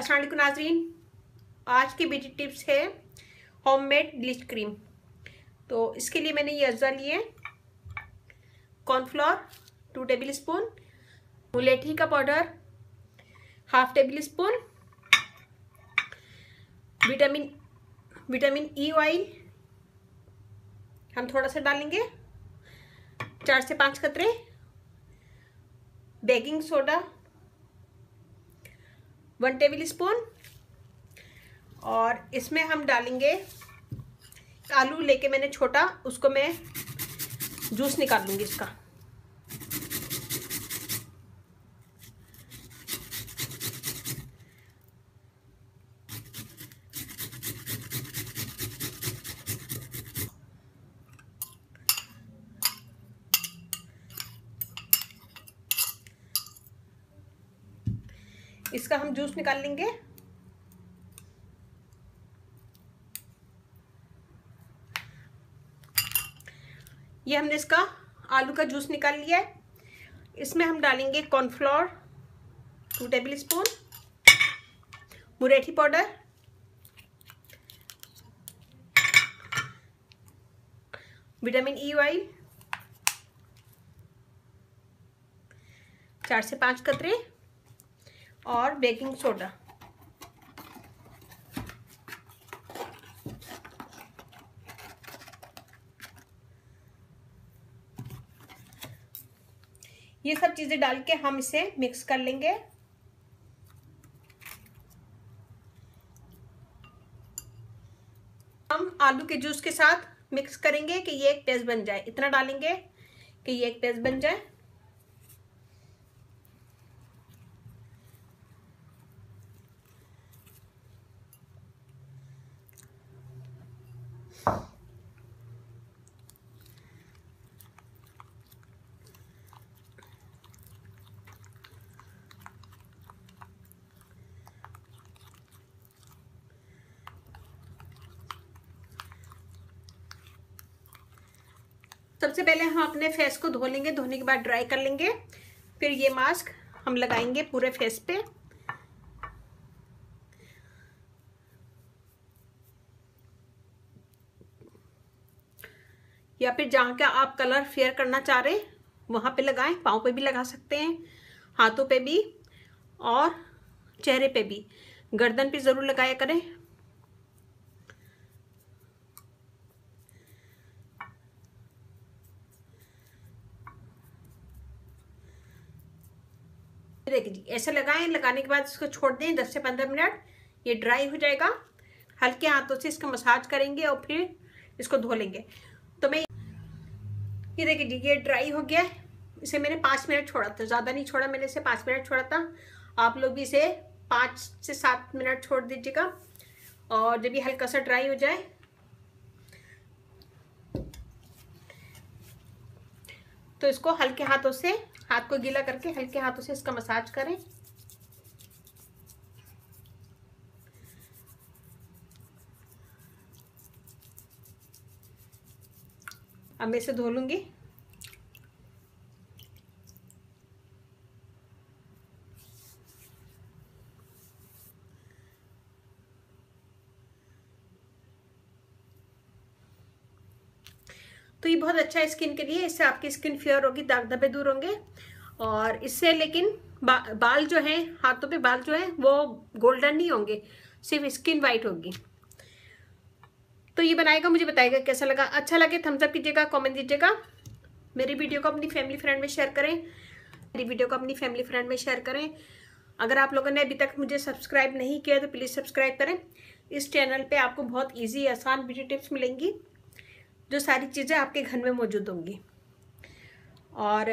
अस्सलाम वालेकुम नाज़रीन। आज की ब्यूटी टिप्स है होममेड ब्लीच क्रीम। तो इसके लिए मैंने ये अज्जा लिए, कॉर्नफ्लोर 2 टेबल स्पून, मुलेठी का powder 1/2 table spoon, vitamin E oil हम थोड़ा सा डालेंगे, 4 से 5 कतरे, बेकिंग सोडा 1 टेबल स्पून, और इसमें हम डालेंगे आलू लेके मैंने छोटा, उसको मैं जूस निकाल लूंगी इसका। इसका हम जूस निकाल लेंगे। ये हमने इसका आलू का जूस निकाल लिया है। इसमें हम डालेंगे कॉर्नफ्लोर 2 टेबल स्पून, मुलेठी पाउडर, विटामिन ई ऑयल 4 से 5 कतरे, और बेकिंग सोडा। ये सब चीजें डाल के हम इसे मिक्स कर लेंगे। हम आलू के जूस के साथ मिक्स करेंगे कि ये एक पेस्ट बन जाए। इतना डालेंगे कि ये एक पेस्ट बन जाए। सबसे पहले हम अपने फेस को धो लेंगे, धोने के बाद ड्राई कर लेंगे। फिर ये मास्क हम लगाएंगे पूरे फेस पे। या फिर जहाँ का आप कलर फेयर करना चाह रहे वहां पे लगाएं। पाँव पे भी लगा सकते हैं, हाथों पे भी, और चेहरे पे भी। गर्दन पे जरूर लगाया करें। देखिए जी, ऐसे लगाएं। लगाने के बाद इसको छोड़ दें 10 से 15 मिनट। ये ड्राई हो जाएगा। हल्के हाथों से इसका मसाज करेंगे और फिर इसको धो लेंगे। तो मैं ये देखिए जी, ये ड्राई हो गया। इसे मैंने 5 मिनट छोड़ा था, ज़्यादा नहीं छोड़ा मैंने, इसे 5 मिनट छोड़ा था। आप लोग भी इसे 5 से 7 मिनट छोड़ दीजिएगा। और जब ये हल्का सा ड्राई हो जाए तो इसको हल्के हाथों से, हाथ को गीला करके हल्के हाथों से इसका मसाज करें। अब मैं इसे धो लूंगी। तो ये बहुत अच्छा है स्किन के लिए। इससे आपकी स्किन फेयर होगी, दाग धब्बे दूर होंगे। और इससे लेकिन बाल जो है, हाथों पे बाल जो है वो गोल्डन नहीं होंगे, सिर्फ स्किन वाइट होगी। तो ये बनाएगा, मुझे बताएगा कैसा लगा। अच्छा लगे थम्स अप कीजिएगा, कमेंट दीजिएगा। मेरी वीडियो को अपनी फैमिली फ्रेंड में शेयर करें। मेरी वीडियो को अपनी फैमिली फ्रेंड में शेयर करें। अगर आप लोगों ने अभी तक मुझे सब्सक्राइब नहीं किया तो प्लीज़ सब्सक्राइब करें। इस चैनल पे आपको बहुत ईजी आसान ब्यूटी टिप्स मिलेंगी, जो सारी चीज़ें आपके घर में मौजूद होंगी। और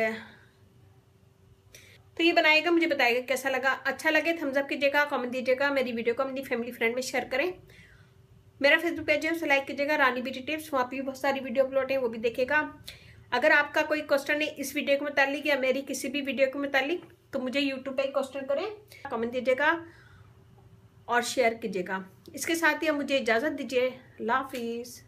तो ये बनाएगा, मुझे बताएगा कैसा लगा। अच्छा लगे थम्स अप कीजिएगा, कमेंट दीजिएगा। मेरी वीडियो को अपनी फैमिली फ्रेंड में शेयर करें। मेरा फेसबुक पेज है, उसे लाइक कीजिएगा, रानी ब्यूटी टिप्स। वहाँ पे भी बहुत सारी वीडियो अपलोड है, वो भी देखेगा। अगर आपका कोई क्वेश्चन है इस वीडियो के मुतालिक या मेरी किसी भी वीडियो के मुतालिक, तो मुझे यूट्यूब पे क्वेश्चन करें, कमेंट दीजिएगा और शेयर कीजिएगा। इसके साथ ही अब मुझे इजाज़त दीजिए। अल्लाह हाफिज़।